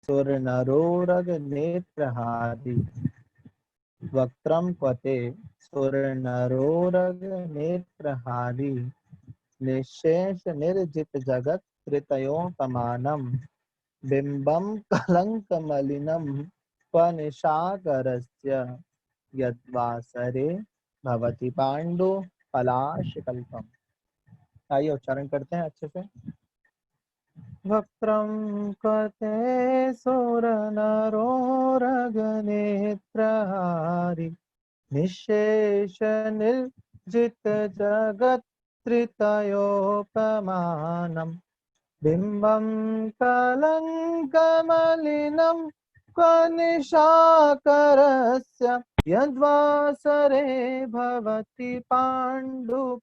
सुर नरोरग नेत्रहारी वक्त्रम क्वते सुर नरोरग नेत्रहारी निशेष निर्जित जगत त्रितयोपमानम बिंबम कलंक मलिनम निशाकरस्य यद्वासरे भवति पांडु पलाशकल्पम। आइए उच्चारण करते हैं अच्छे से। वक्त्रं क्वते सुरनरोरगनेत्रहारी निशेष निर्जित जगत् त्रितयोपमानं बिंबं कलंकमलिनं क्व निशाकरस्य यद्वासरे भवति पाण्डुपलाशकल्पम्।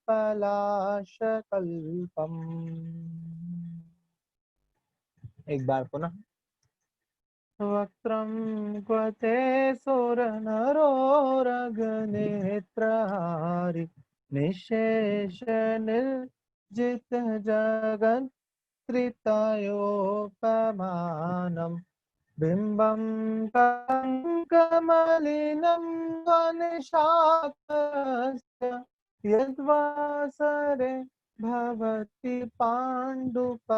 एक बार पुनः। वक्त्रं क्वते सुरनरोरगनेत्रहारी निशेष निर्जित जगत् त्रितयोपमानं बिंबं कलंकमलिनं निशाकरस्य यद्वासरे भवति पाण्डुपलाशकल्पम्।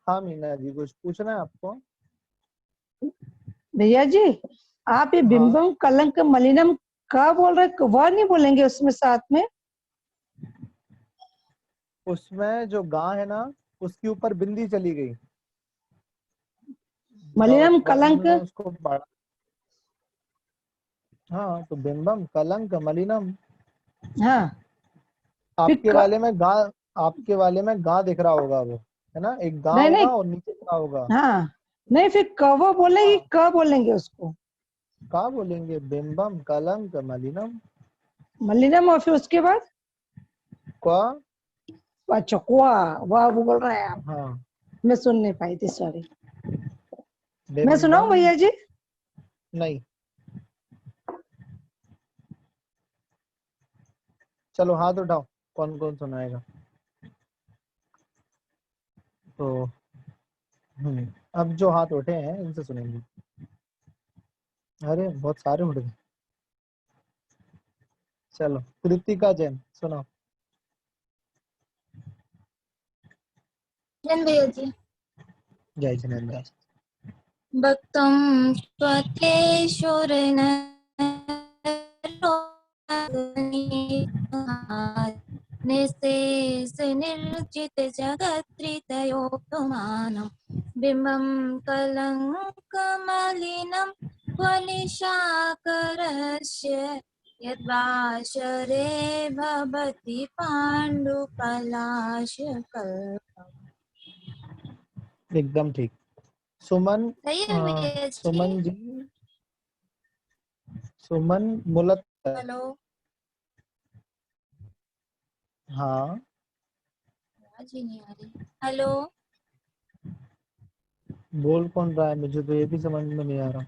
हाँ मीना जी, कुछ पूछना है आपको? भैया जी, आप ये बिंबम कलंक मलिनम का बोल रहे, वह नहीं बोलेंगे उसमें साथ में? उसमें जो गा है ना, उसके ऊपर बिंदी चली गई। मलिनम कलंक। उसको पढ़ा। हाँ तो बिंबम कलंक मलिनम। हाँ आपके वाले में गा, आपके वाले में गा दिख रहा होगा, वो है ना, एक गा नहीं होगा नहीं, और नीचे गा होगा। हाँ नहीं, फिर कव बोलेंगे, क बोलेंगे उसको? का बोलेंगे? बिंबम कलंक मलिनम। मलिनम और फिर उसके बाद क्वा। अच्छा कुआ, वह बोल रहे हैं आप। हाँ मैं सुन नहीं पाई थी, सॉरी। मैं बिंबम। सुनाऊं भैया जी? नहीं, चलो हाथ उठाओ, कौन कौन सुनाएगा। तो अब जो हाथ उठे हैं इनसे सुनेंगे। अरे बहुत सारे उठ गए। चलो कृतिका जैन सुनाओ। भैया जी। जय जिनेन्द्र। भक्तं त्वतेश्वरन निशेष निर्जित जगत्त्रितयोपमानं बिंबं कलङ्कमलिनं वनिशाकरस्य यद्वासरे भवति पाण्डुपलाशकल्पम्। एकदम ठीक। सुमन, सही है भैया जी। सुमन जी, सुमन मुलत। हेलो। हाँ आवाज ही नहीं आ रही। हेलो। बोल कौन रहा है, मुझे तो ये भी समझ में नहीं आ रहा।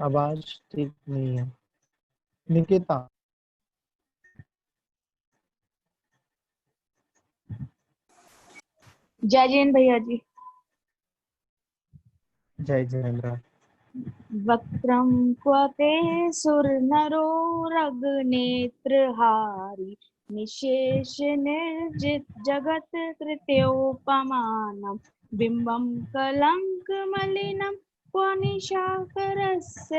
आवाज ठीक नहीं है। निकिता। जय जैन भैया जी। जय जिनेन्द्र। वक्त्रं क्वते सुरनरोरगनेत्रहारी निशेष निर्जित जगत कृत्योपमानं बिंबं कलंकमलिनं क्वनिशाकरस्य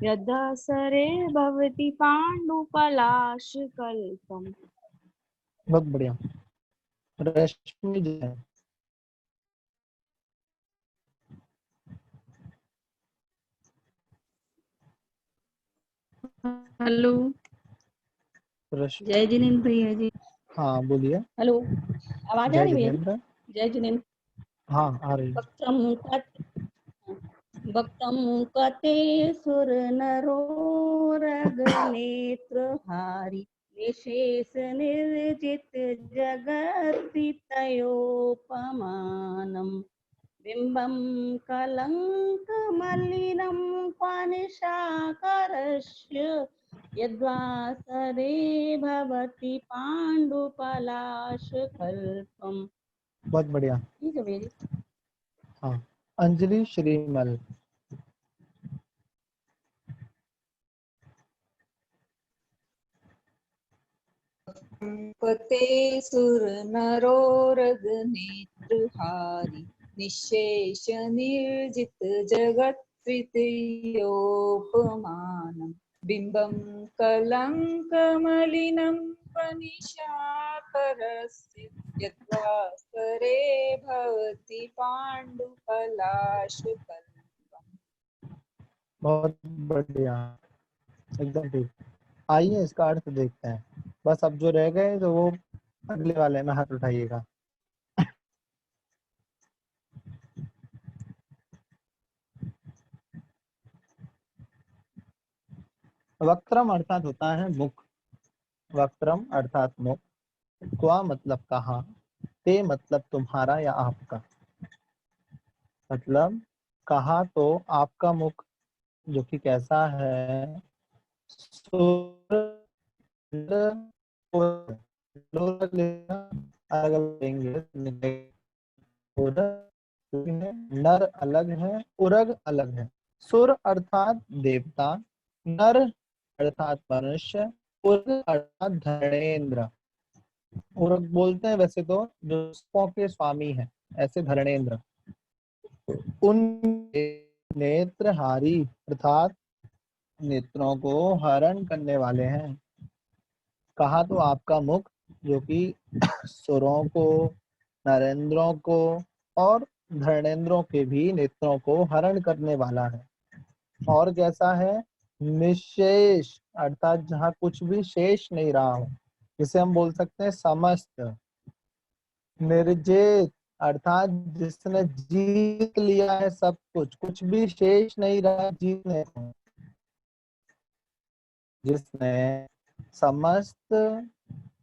यद्वासरे भवति पाण्डुपलाशकल्पम्। बहुत बढ़िया। रश्मि जैन। हेलो। जय जिनेन्द्र भैया जी। हाँ बोलिए। हेलो, आवाज आ जय रही भैया जी? जिनेन्द्र। जय जिनेन्द्र। हाँ आ रही। वक्त्रं क्वते सुरनरोरगनेत्रहारी निशेष निर्जित जगत्त्रितयोपमानं बिम्बं कलङ्कमलिनं क्वानिशाकरस्य यद्वासरे भवति पाण्डुपलाशकल्पम्। बहुत बढ़िया। ठीक है मेरी। हाँ, अंजलि श्रीमल। पते सुर नरोरग नेत्रहारी निशेष निर्जित जगत् तृतीयोपमानम् बिम्बं कलङ्कमलिनं वनिशाकरस्य यद्वासरे भवति पाण्डुपलाशकल्पम्। बहुत बढ़िया, एकदम ठीक। आइए इसका अर्थ देखते हैं। बस अब जो रह गए तो वो अगले वाले में हाथ उठाइएगा। वक्त्रम अर्थात होता है मुख। वक्त्रम अर्थात मुख। क्वा मतलब कहा, ते मतलब तुम्हारा या आपका। मतलब कहा तो आपका मुख जो कि कैसा है, नर अलग है, उरग अलग है। सुर अर्थात देवता, नर अर्थात मनुष्य, उरग अर्थात धर्मेंद्र। उरग बोलते हैं वैसे तो जो पुष्पों के स्वामी हैं, ऐसे धर्मेंद्र। उन नेत्रहारी अर्थात नेत्रों को हरण करने वाले हैं। कहा तो आपका मुख जो कि सुरों को, नरेंद्रों को और धर्मेंद्रों के भी नेत्रों को हरण करने वाला है। और कैसा है, निशेष अर्थात जहाँ कुछ भी शेष नहीं रहा हो, जिसे हम बोल सकते हैं समस्त। निर्जित अर्थात जिसने जीत लिया है सब कुछ, कुछ भी शेष नहीं रहा जीतने को। जिसने समस्त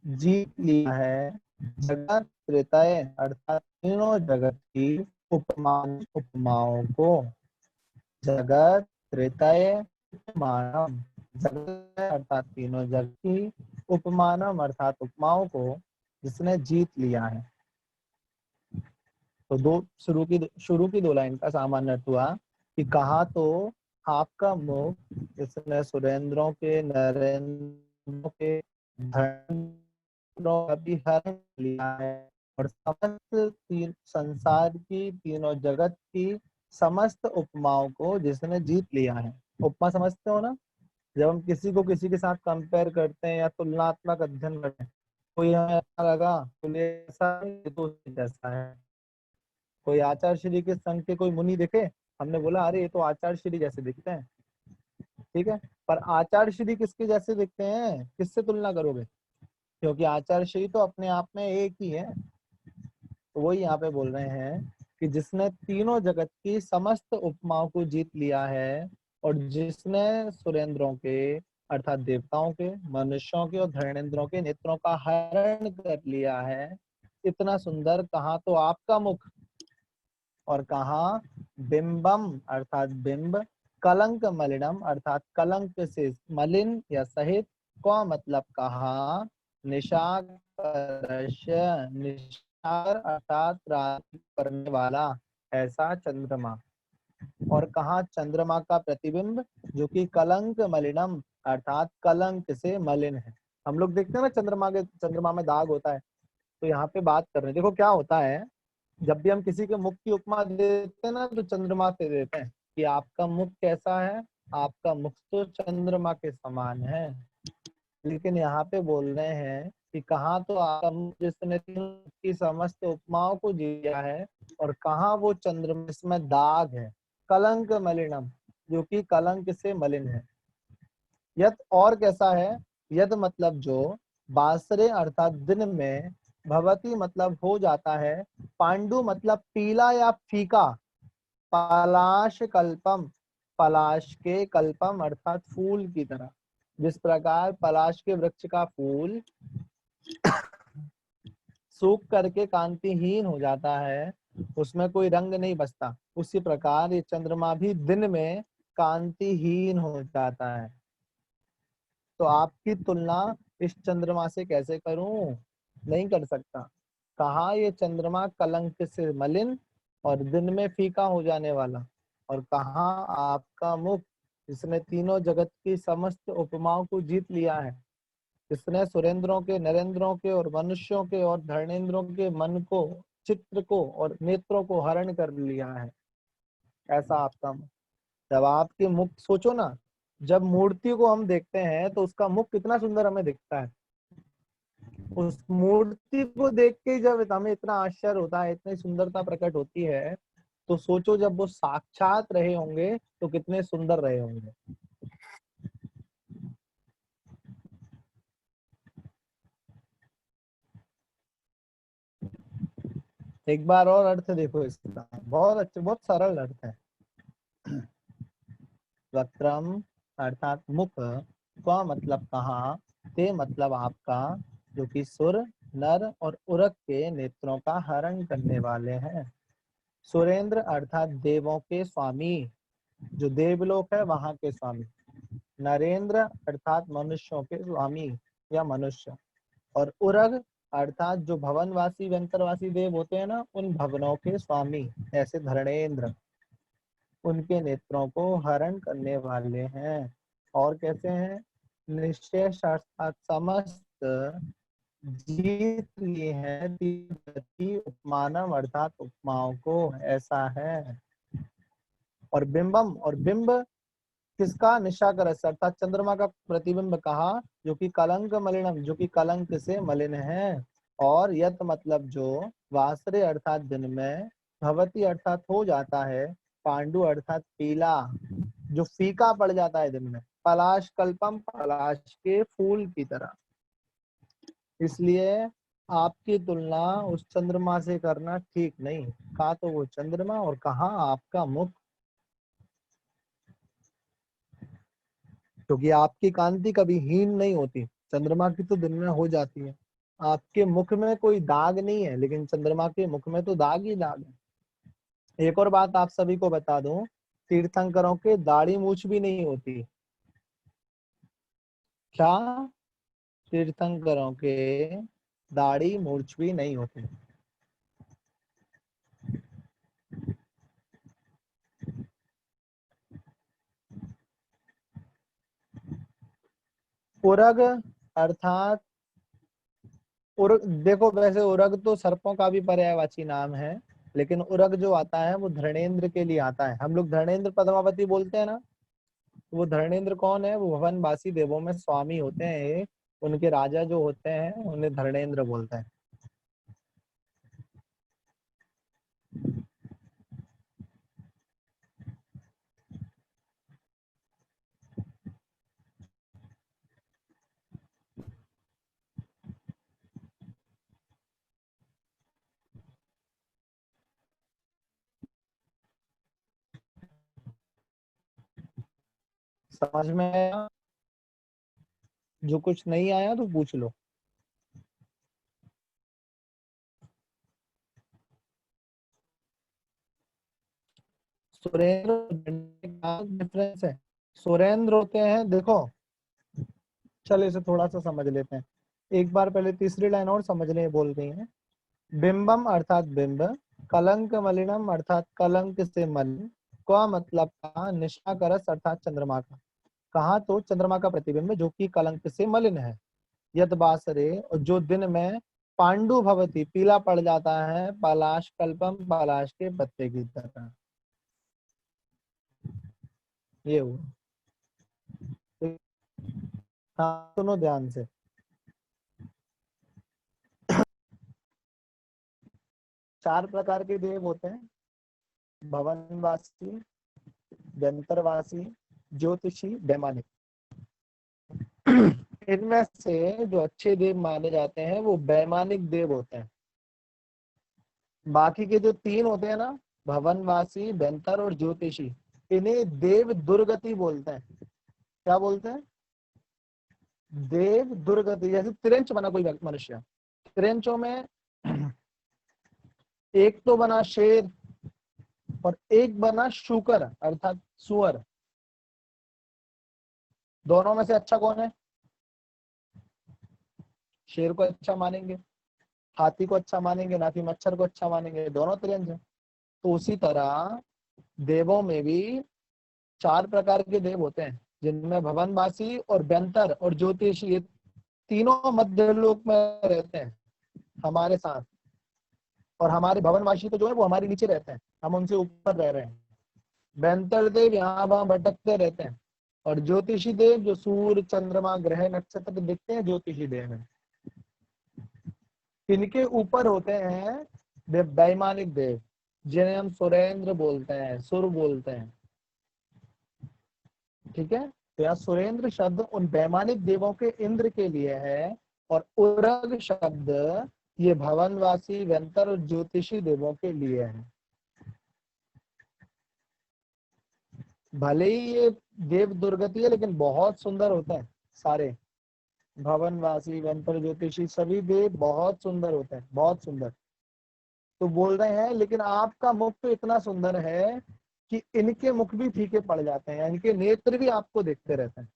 जीत लिया है। जगत त्रेतय अर्थात तीनों जगत की उपमाओं को। जगत त्रेतय उपमानम, जगत अर्थात तीनों जगत की, उपमानम अर्थात उपमाओं को जिसने जीत लिया है। तो शुरू की दो लाइन का सामान्य अर्थ हुआ कि कहा तो आपका मुख जिसने सुरेंद्रों के, नरेंद्रों के, धर्मेंद्रों का भी हरण लिया है और समस्त संसार की, तीनों जगत की समस्त उपमाओं को जिसने जीत लिया है। उपमा समझते हो ना, जब हम किसी को किसी के साथ कंपेयर करते हैं या तुलनात्मक अध्ययन करते हैं, कोई हमें अच्छा लगा तो ये ऐसा है, ये तो उससे जैसा है। कोई आचार्य श्री के संग के कोई मुनि देखे, हमने बोला अरे ये तो आचार्य श्री जैसे दिखते हैं, ठीक है। पर आचार्य श्री किसके जैसे दिखते हैं, किससे तुलना करोगे, क्योंकि आचार्य श्री तो अपने आप में एक ही है। तो वही यहाँ पे बोल रहे हैं कि जिसने तीनों जगत की समस्त उपमाओं को जीत लिया है और जिसने सुरेंद्रों के अर्थात देवताओं के, मनुष्यों के और धर्मेंद्रों के नेत्रों का हरण कर लिया है। इतना सुंदर कहा तो आपका मुख, और कहा बिंबम अर्थात बिंब, कलंक मलिनम अर्थात कलंक से मलिन या सहित, को मतलब कहा निशार अर्थात रात्रि करने वाला ऐसा चंद्रमा। और कहा चंद्रमा का प्रतिबिंब जो कि कलंक मलिनम अर्थात कलंक से मलिन है। हम लोग देखते हैं ना चंद्रमा में दाग होता है। तो यहाँ पे बात कर रहे हैं, देखो क्या होता है, जब भी हम किसी के मुख की उपमा देते हैं ना तो चंद्रमा से देते हैं कि आपका मुख कैसा है, आपका मुख तो चंद्रमा के समान है। लेकिन यहाँ पे बोल रहे हैं कि कहाँ तो आपका मुख जिसने की समस्त उपमाओं को जिया है, और कहाँ वो चंद्रमा इसमें दाग है, कलंक मलिनम जो कि कलंक से मलिन है। यद और कैसा है, यद मतलब जो, बासरे अर्थात दिन में, भवती मतलब हो जाता है, पांडु मतलब पीला या फीका, पलाश कल्पम पलाश के, कल्पम अर्थात फूल की तरह। जिस प्रकार पलाश के वृक्ष का फूल सूख करके कांतिहीन हो जाता है, उसमें कोई रंग नहीं बचता, उसी प्रकार ये चंद्रमा भी दिन में कांतिहीन हो जाता है। तो आपकी तुलना इस चंद्रमा से कैसे करूं? नहीं कर सकता। कहा ये चंद्रमा कलंक से मलिन और दिन में फीका हो जाने वाला, और कहा आपका मुख जिसने तीनों जगत की समस्त उपमाओं को जीत लिया है, जिसने सुरेंद्रों के, नरेंद्रों के और मनुष्यों के और धर्मेंद्रों के मन को, चित्र को और नेत्रों को हरण कर लिया है, ऐसा आपका मुख। जब आपके मुख सोचो ना, जब मूर्ति को हम देखते हैं तो उसका मुख कितना सुंदर हमें दिखता है। उस मूर्ति को देख के जब हमें इतना आश्चर्य होता है, इतनी सुंदरता प्रकट होती है, तो सोचो जब वो साक्षात रहे होंगे तो कितने सुंदर रहे होंगे। एक बार और अर्थ देखो इसका, बहुत अच्छे, बहुत सरल अर्थ है। वक्त्रम अर्थात मुख, का मतलब कहा, ते मतलब आपका, जो कि सुर, नर और उरक के नेत्रों का हरण करने वाले हैं। सुरेंद्र अर्थात देवों के स्वामी, जो देवलोक है वहां के स्वामी। नरेंद्र अर्थात मनुष्यों के स्वामी या मनुष्य। और उरग अर्थात जो भवनवासी व्यंतरवासी देव होते हैं ना, उन भवनों के स्वामी, ऐसे धरणेन्द्र, उनके नेत्रों को हरण करने वाले हैं। और कैसे हैं? निश्चय अर्थात समस्त जीत लिए हैं उपमानम अर्थात उपमाओं को, ऐसा है। और बिंबम, और बिंब किसका? निशाकर अर्थात चंद्रमा का प्रतिबिंब कहा, जो कि कलंक मलिनम, जो कि कलंक से मलिन है। और यत मतलब जो, वासरे अर्थात दिन में, भवती अर्थात हो जाता है, पांडु अर्थात पीला, जो फीका पड़ जाता है दिन में, पलाश कल्पम, पलाश के फूल की तरह। इसलिए आपकी तुलना उस चंद्रमा से करना ठीक नहीं। कहा तो वो चंद्रमा और कहा आपका मुख, क्योंकि आपकी कांति कभी हीन नहीं होती। चंद्रमा की तो दिन में हो जाती है। आपके मुख में कोई दाग नहीं है, लेकिन चंद्रमा के मुख में तो दाग ही दाग है। एक और बात आप सभी को बता दूं, तीर्थंकरों के दाढ़ी मूछ भी नहीं होती। क्या? तीर्थंकरों के दाढ़ी मूछ भी नहीं होती। उरग अर्थात उरग, देखो वैसे उरग तो सर्पों का भी पर्यायवाची नाम है, लेकिन उरग जो आता है वो धरणेन्द्र के लिए आता है। हम लोग धरणेन्द्र पद्मावती बोलते हैं ना, वो धरणेन्द्र कौन है? वो भवनवासी देवों में स्वामी होते हैं, उनके राजा जो होते हैं उन्हें धरणेन्द्र बोलते हैं। समझ में आया? जो कुछ नहीं आया तो पूछ लो। सुरेंद्र डिफरेंस है। सुरेंद्र होते हैं, देखो चलो इसे थोड़ा सा समझ लेते हैं। एक बार पहले तीसरी लाइन और समझने बोल रही है। बिंबम अर्थात बिंब, कलंक मलिनम अर्थात कलंक से मलिन, का मतलब का निशाकरस अर्थात चंद्रमा का। कहा तो चंद्रमा का प्रतिबिंब जो कि कलंक से मलिन है। यद बासरे, और जो दिन में, पांडु भवती पीला पड़ जाता है, पलाश कल्पम, पलाश के पत्ते की तरह। ये हुआ। हाँ सुनो ध्यान से। चार प्रकार के देव होते हैं, भवनवासी, व्यंतरवासी, ज्योतिषी, वैमानिक। इनमें से जो अच्छे देव माने जाते हैं वो वैमानिक देव होते हैं। बाकी के जो तीन होते हैं ना, भवनवासी, व्यंतर और ज्योतिषी, इन्हें देव दुर्गति बोलते हैं। क्या बोलते हैं? देव दुर्गति। जैसे त्रिंच बना कोई मनुष्य, त्रिंचों में एक तो बना शेर और एक बना शूकर अर्थात सुअर। दोनों में से अच्छा कौन है? शेर को अच्छा मानेंगे, हाथी को अच्छा मानेंगे, ना कि मच्छर को अच्छा मानेंगे, दोनों त्रियंज है। तो उसी तरह देवों में भी 4 प्रकार के देव होते हैं, जिनमें भवनवासी और व्यंतर और ज्योतिषी, ये तीनों मध्य लोक में रहते हैं हमारे साथ। और हमारे भवनवासी तो जो है वो हमारे नीचे रहते हैं, हम उनसे ऊपर रह रहे हैं। व्यंतर देव यहाँ वहां भटकते रहते हैं। और ज्योतिषी देव जो सूर्य चंद्रमा ग्रह नक्षत्र दिखते हैं, ज्योतिषी देव है। इनके ऊपर होते हैं वैमानिक देव, जिन्हें हम सुरेंद्र बोलते हैं, सुर बोलते हैं। ठीक है, तो यहाँ सुरेंद्र शब्द उन वैमानिक देवों के इंद्र के लिए है, और उरग शब्द ये भवनवासी व्यंतर और ज्योतिषी देवों के लिए है। भले ही ये देव दुर्गति है, लेकिन बहुत सुंदर होते हैं सारे। भवनवासी व्यंतर ज्योतिषी सभी देव बहुत सुंदर होते हैं, बहुत सुंदर। तो बोल रहे हैं लेकिन आपका मुख तो इतना सुंदर है कि इनके मुख भी फीके पड़ जाते हैं, इनके नेत्र भी आपको देखते रहते हैं।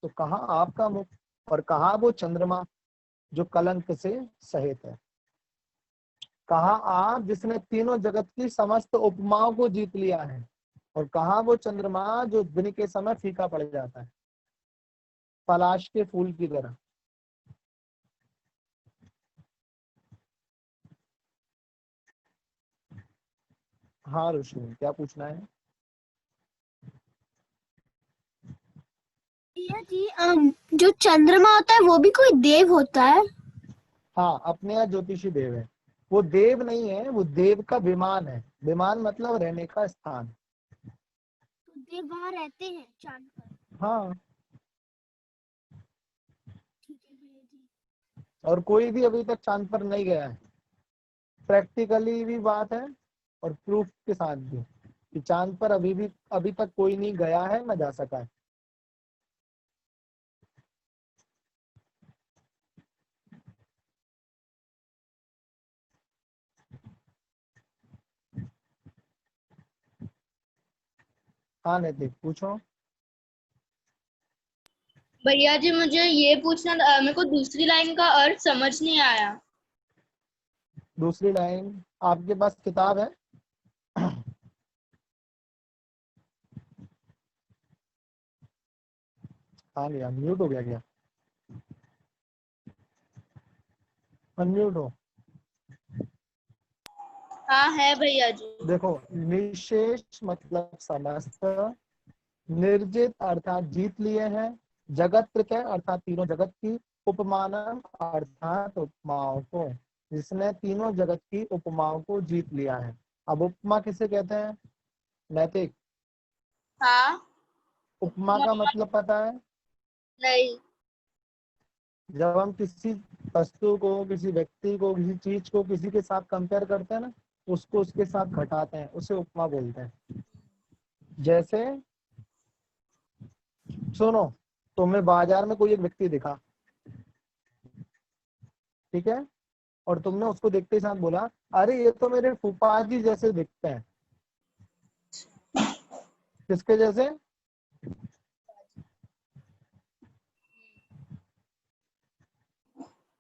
तो कहाँ आपका मुख और कहाँ वो चंद्रमा जो कलंक से सहित है। कहाँ आप जिसने तीनों जगत की समस्त उपमाओं को जीत लिया है, और कहाँ वो चंद्रमा जो दिन के समय फीका पड़ जाता है पलाश के फूल की तरह। हाँ ऋषि, क्या पूछना है? भैया जी जो चंद्रमा होता है वो भी कोई देव होता है? हाँ, अपने यहाँ ज्योतिषी देव है। वो देव नहीं है, वो देव का विमान है। विमान मतलब रहने का स्थान। तो देव वहाँ रहते हैं चांद पर? हाँ, ठीक है भैया जी। और कोई भी अभी तक चांद पर नहीं गया है। प्रैक्टिकली भी बात है और प्रूफ के साथ भी कि चांद पर अभी तक कोई नहीं गया है, ना जा सका है। हाँ नैतिक, पूछो। भैया जी मुझे ये पूछना था, मेरे को दूसरी लाइन का अर्थ समझ नहीं आया। दूसरी लाइन आपके पास किताब है? हाँ भैया, म्यूट हो गया क्या? अनम्यूट हो। हाँ है भैया जी। देखो, निशेष मतलब समस्त, निर्जित अर्थात जीत लिए हैं, जगत प्रत्यय अर्थात तीनों जगत की, उपमान अर्थात उपमाओं को, जिसने तीनों जगत की उपमाओं को जीत लिया है। अब उपमा किसे कहते हैं नैतिक? हाँ। उपमा का मतलब पता है? नहीं। जब हम किसी वस्तु को, किसी व्यक्ति को, किसी चीज को किसी के साथ कंपेयर करते हैं ना, उसको उसके साथ घटाते हैं, उसे उपमा बोलते हैं। जैसे सुनो, तुम्हें बाजार में कोई एक व्यक्ति दिखा, ठीक है, और तुमने उसको देखते ही साथ बोला, अरे ये तो मेरे फूफा जी जैसे दिखते हैं। किसके जैसे?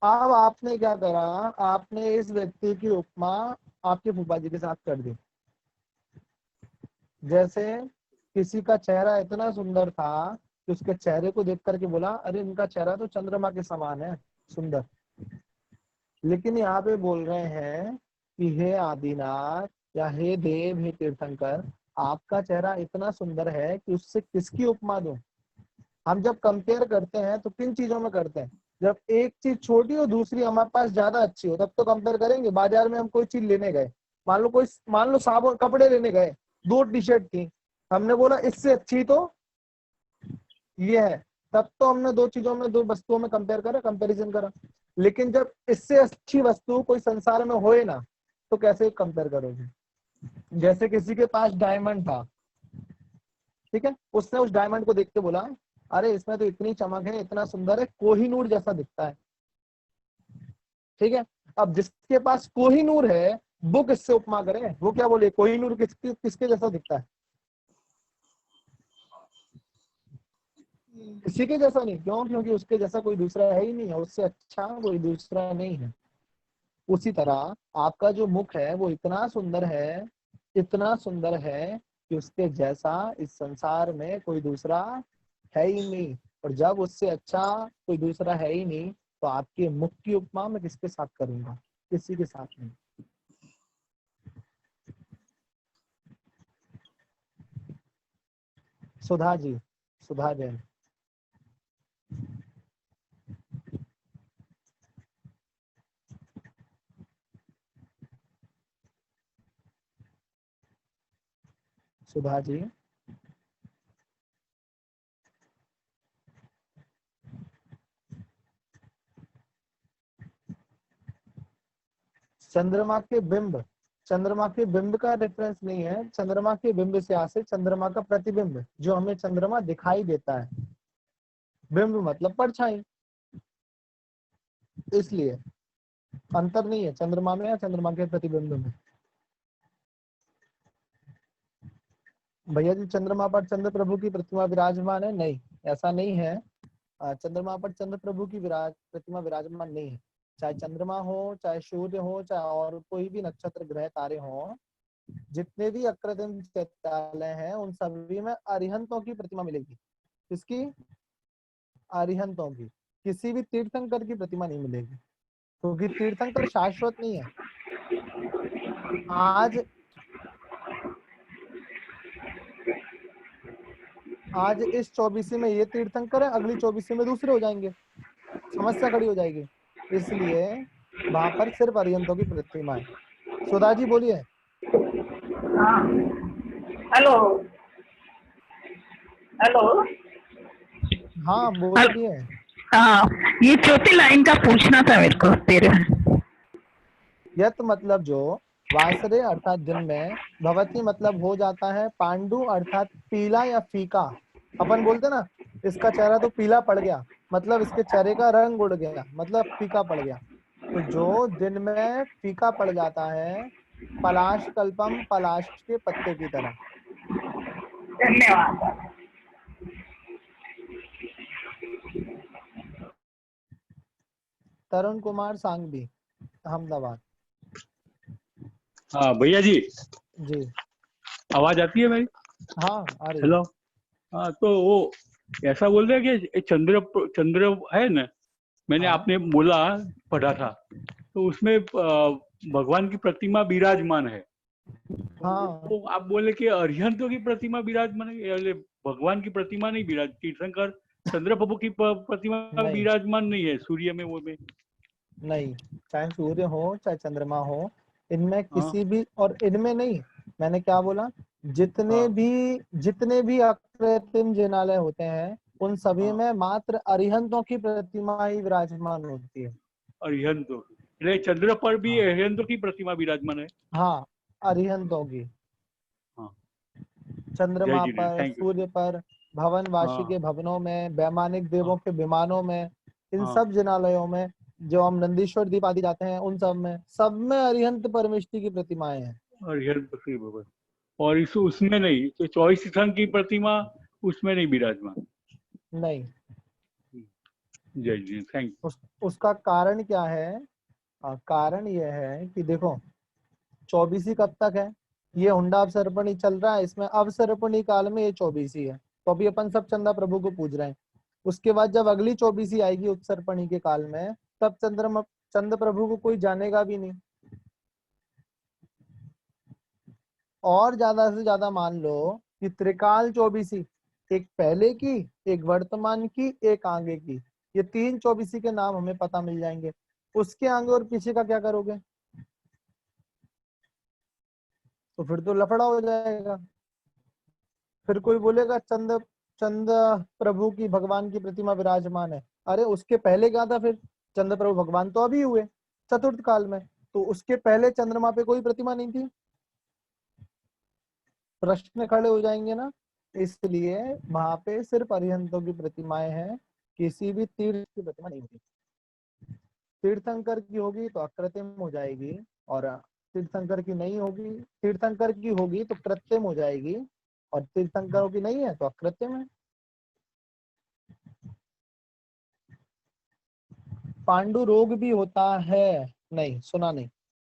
अब आपने क्या करा, आपने इस व्यक्ति की उपमा आपके फूफा जी के साथ कर दी। जैसे किसी का चेहरा इतना सुंदर था कि उसके चेहरे को देख करके बोला, अरे इनका चेहरा तो चंद्रमा के समान है, सुंदर। लेकिन यहाँ पे बोल रहे हैं कि हे आदिनाथ या हे देव, हे तीर्थंकर, आपका चेहरा इतना सुंदर है कि उससे किसकी उपमा दूं? हम जब कंपेयर करते हैं तो किन चीजों में करते हैं? जब एक चीज छोटी हो दूसरी हमारे पास ज्यादा अच्छी हो, तब तो कंपेयर करेंगे। बाजार में हम कोई चीज लेने गए, मान लो साबुन, कपड़े लेने गए, 2 टी-शर्ट थी, हमने बोला इससे अच्छी तो ये है, तब तो हमने 2 चीजों में, 2 वस्तुओं में कंपेयर करा, कंपैरिजन करा। लेकिन जब इससे अच्छी वस्तु कोई संसार में होए ना, तो कैसे कंपेयर करोगे? जैसे किसी के पास डायमंड था, ठीक है, उसने उस डायमंड को देख के बोला, अरे इसमें तो इतनी चमक है, इतना सुंदर है, कोहिनूर जैसा दिखता है। ठीक है, अब जिसके पास कोहिनूर है वो किससे उपमा करे? वो क्या बोले? कोहिनूर किसके जैसा दिखता है? किसी के जैसा नहीं। क्यों? क्योंकि उसके जैसा कोई दूसरा है ही नहीं है, उससे अच्छा कोई दूसरा नहीं है। उसी तरह आपका जो मुख है वो इतना सुंदर है, इतना सुंदर है कि उसके जैसा इस संसार में कोई दूसरा है ही नहीं। और जब उससे अच्छा कोई दूसरा है ही नहीं तो आपके मुख की उपमा मैं किसके साथ करूंगा? किसी के साथ नहीं। सुधा जी, सुधा जैन। सुधा जी, चंद्रमा के बिंब, चंद्रमा के बिंब का रेफरेंस नहीं है। चंद्रमा के बिंब से आसे चंद्रमा का प्रतिबिंब, जो हमें चंद्रमा दिखाई देता है। बिंब मतलब परछाई, इसलिए अंतर नहीं है चंद्रमा में या चंद्रमा के प्रतिबिंब में। भैया जी, चंद्रमा पर चंद्र प्रभु की प्रतिमा विराजमान है? नहीं, ऐसा नहीं है। चंद्रमा पर चंद्र प्रभु की प्रतिमा विराजमान नहीं है। चाहे चंद्रमा हो, चाहे सूर्य हो, चाहे और कोई भी नक्षत्र ग्रह तारे हो, जितने भी अकृत्रिम चैत्यालय हैं उन सभी में अरिहंतों की प्रतिमा मिलेगी। किसकी? अरिहंतों की। किसी भी तीर्थंकर की प्रतिमा नहीं मिलेगी, क्योंकि तीर्थंकर शाश्वत नहीं है। आज इस 24 में ये तीर्थंकर है, अगली 24 में दूसरे हो जाएंगे, समस्या खड़ी हो जाएगी। इसलिए वहां पर सिर्फ अरिहंतों की प्रतिमा है। सुधा जी बोलिए। Hello hello. हाँ बोलिए। हाँ, ये चौथी लाइन का पूछना था मेरे को तेरे। यत मतलब जो, वासरे अर्थात दिन में, भवती मतलब हो जाता है, पांडु अर्थात पीला या फीका। अपन बोलते ना इसका चेहरा तो पीला पड़ गया, मतलब इसके चेहरे का रंग उड़ गया, मतलब फीका पड़ गया। तो जो दिन में फीका पड़ जाता है, पलाश कल्पम, पलाश के पत्ते की तरह। धन्यवाद। तरुण कुमार सांगवी, अहमदाबाद। हाँ भैया जी, जी आवाज आती है मेरी? हाँ आ रही है। हेलो। हाँ, तो वो ऐसा बोल रहे हैं कि चंद्र चंद्र है ना, मैंने हाँ। आपने बोला पढ़ा था, तो उसमें भगवान की प्रतिमा विराजमान है। हाँ तो आप बोले कि अरिहंतों की प्रतिमा विराजमान है, भगवान की प्रतिमा नहीं विराज, तीर्थंकर चंद्र प्रभु की प्रतिमा नहीं विराजमान नहीं है सूर्य में, वो में नहीं, चाहे सूर्य हो चाहे चंद्रमा हो, इनमें हाँ किसी भी, और इनमें नहीं, मैंने क्या बोला, हाँ जितने भी अकृत्रिम जिनालय होते हैं उन सभी हाँ, में मात्र अरिहंतों की प्रतिमा ही विराजमान होती है। अरिहंतों की, चंद्र पर भी हाँ अरिहंतों की प्रतिमा विराजमान है। हाँ, अरिहंतों की। हाँ, जय चंद्रमा जिनेन्द्र, पर, थैंक यू। सूर्य पर, भवनवासी के हाँ भवनों में, वैमानिक देवों हाँ के विमानों में, इन हाँ, सब जिनालयों में, जो हम नंदीश्वर दीप आदि जाते हैं उन सब में अरिहंत परमेष्टि की प्रतिमाएं हैं। अरिहंत श्री भगवान, और इस उसमें नहीं, तो 24 स्थान की प्रतिमा उसमें नहीं विराजमान। नहीं, जय जी, थैंक उसका कारण क्या है? कारण यह है कि देखो, 24 कब तक है? ये हुंडा अवसर्पणी चल रहा है, इसमें अवसर्पणी काल में ये 24 है, तो अभी अपन सब चंदा प्रभु को पूज रहे हैं। उसके बाद जब अगली 24 आएगी उत्सर्पणी के काल में, तब चंद्र प्रभु को कोई जानेगा भी नहीं। और ज्यादा से ज्यादा मान लो कि त्रिकाल 24, एक पहले की, एक वर्तमान की, एक आगे की, ये 3 24 के नाम हमें पता मिल जाएंगे। उसके आगे और पीछे का क्या करोगे? तो फिर तो लफड़ा हो जाएगा। फिर कोई बोलेगा चंद प्रभु की, भगवान की प्रतिमा विराजमान है। अरे उसके पहले क्या था फिर? चंद्र प्रभु भगवान तो अभी हुए चतुर्थ काल में, तो उसके पहले चंद्रमा पे कोई प्रतिमा नहीं थी। प्रश्न खड़े हो जाएंगे ना। इसलिए वहां पे सिर्फ अरिहंतों की प्रतिमाएं हैं, किसी भी तीर्थ की प्रतिमा नहीं होती। तीर्थंकर की होगी तो अकृत्रिम हो जाएगी, और तीर्थंकर की नहीं होगी, तीर्थंकर की होगी तो कृत्रिम हो जाएगी, और तीर्थंकरों की नहीं है तो अकृत्रिम है। पांडु रोग भी होता है, नहीं सुना नहीं।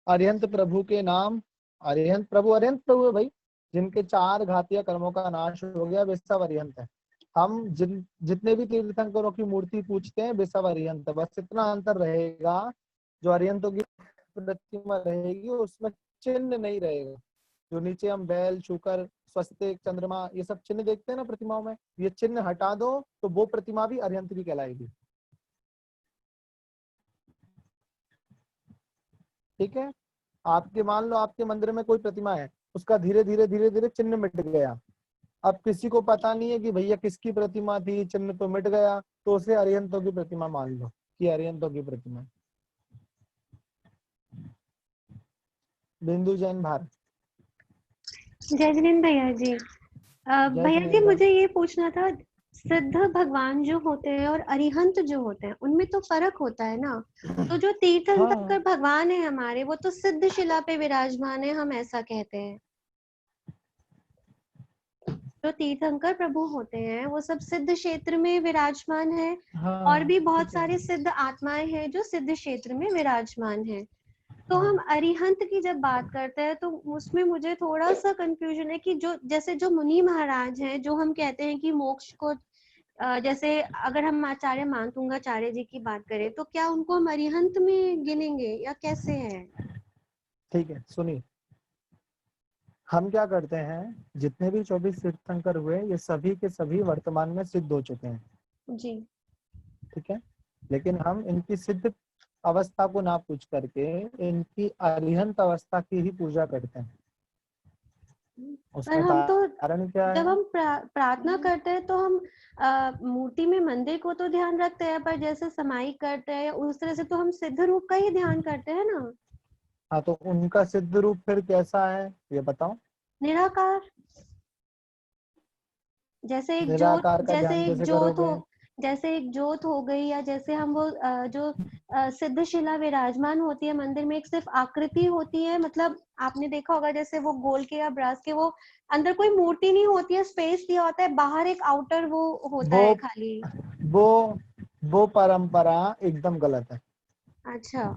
अरिहंत प्रभु के नाम, अरिहंत प्रभु है भाई, जिनके 4 घातीय कर्मों का नाश हो गया वे सब अरिहंत है। हम जितने भी तीर्थंकरों की मूर्ति पूछते हैं वे सब अरिहंत है। बस इतना अंतर रहेगा, जो अरिहंतों की प्रतिमा रहेगी उसमें चिन्ह नहीं रहेगा। जो नीचे हम बैल, शुकर, स्वस्तिक, चंद्रमा ये सब चिन्ह देखते हैं ना प्रतिमाओं में, ये चिन्ह हटा दो तो वो प्रतिमा भी अरिहंत की कहलाएगी। ठीक है, आपके मान लो आपके मंदिर में कोई प्रतिमा है, उसका धीरे धीरे चिन्ह मिट गया, अब किसी को पता नहीं है कि भैया किसकी प्रतिमा थी, चिन्ह तो मिट गया, तो उसे अरिहंतों की प्रतिमा मान लो कि अरिहंतों की प्रतिमा। बिंदु जैन भारत। जय जिनेन्द्र भैया जी। भैया जी मुझे ये पूछना था, सिद्ध भगवान जो होते हैं और अरिहंत जो होते हैं उनमें तो फर्क होता है ना। तो जो तीर्थंकर भगवान है हमारे, वो तो सिद्ध शिला पे विराजमान है, हम ऐसा कहते हैं। जो तीर्थंकर प्रभु होते हैं वो सब सिद्ध क्षेत्र में विराजमान है, और भी बहुत सारे सिद्ध आत्माएं हैं जो सिद्ध क्षेत्र में विराजमान है। तो हम अरिहंत की जब बात करते हैं तो उसमें मुझे थोड़ा सा कंफ्यूजन है कि जो जैसे जो मुनि महाराज हैं, जो हम कहते हैं कि मोक्ष को, जैसे अगर हम आचार्य मानतुंगाचार्य जी की बात करें तो क्या उनको हम अरिहंत में गिनेंगे या कैसे है? ठीक है, सुनिए, हम क्या करते हैं, जितने भी 24 तीर्थंकर हुए ये सभी के सभी वर्तमान में सिद्ध हो चुके हैं जी। ठीक है, लेकिन हम इनकी सिद्ध अवस्था को ना पूछ करके इनकी अरिहंत अवस्था की ही पूजा करते हैं। पर हम तो कारण क्या है, जब हम प्रार्थना करते हैं तो हम मूर्ति में मंदिर को तो ध्यान रखते हैं, पर जैसे समाई करते हैं उस तरह से तो हम सिद्ध रूप का ही ध्यान करते हैं ना। हाँ, तो उनका सिद्ध रूप फिर कैसा है ये बताओ। निराकार, जैसे एक जोत, जैसे एक जोत हो गई, या जैसे हम वो जो सिद्ध शिला विराजमान होती है मंदिर में, एक सिर्फ आकृति होती है, मतलब आपने देखा होगा जैसे वो गोल के या ब्रास के, वो अंदर कोई मूर्ति नहीं होती है, स्पेस दिया होता है, बाहर एक आउटर वो होता है खाली। वो परंपरा एकदम गलत है। अच्छा,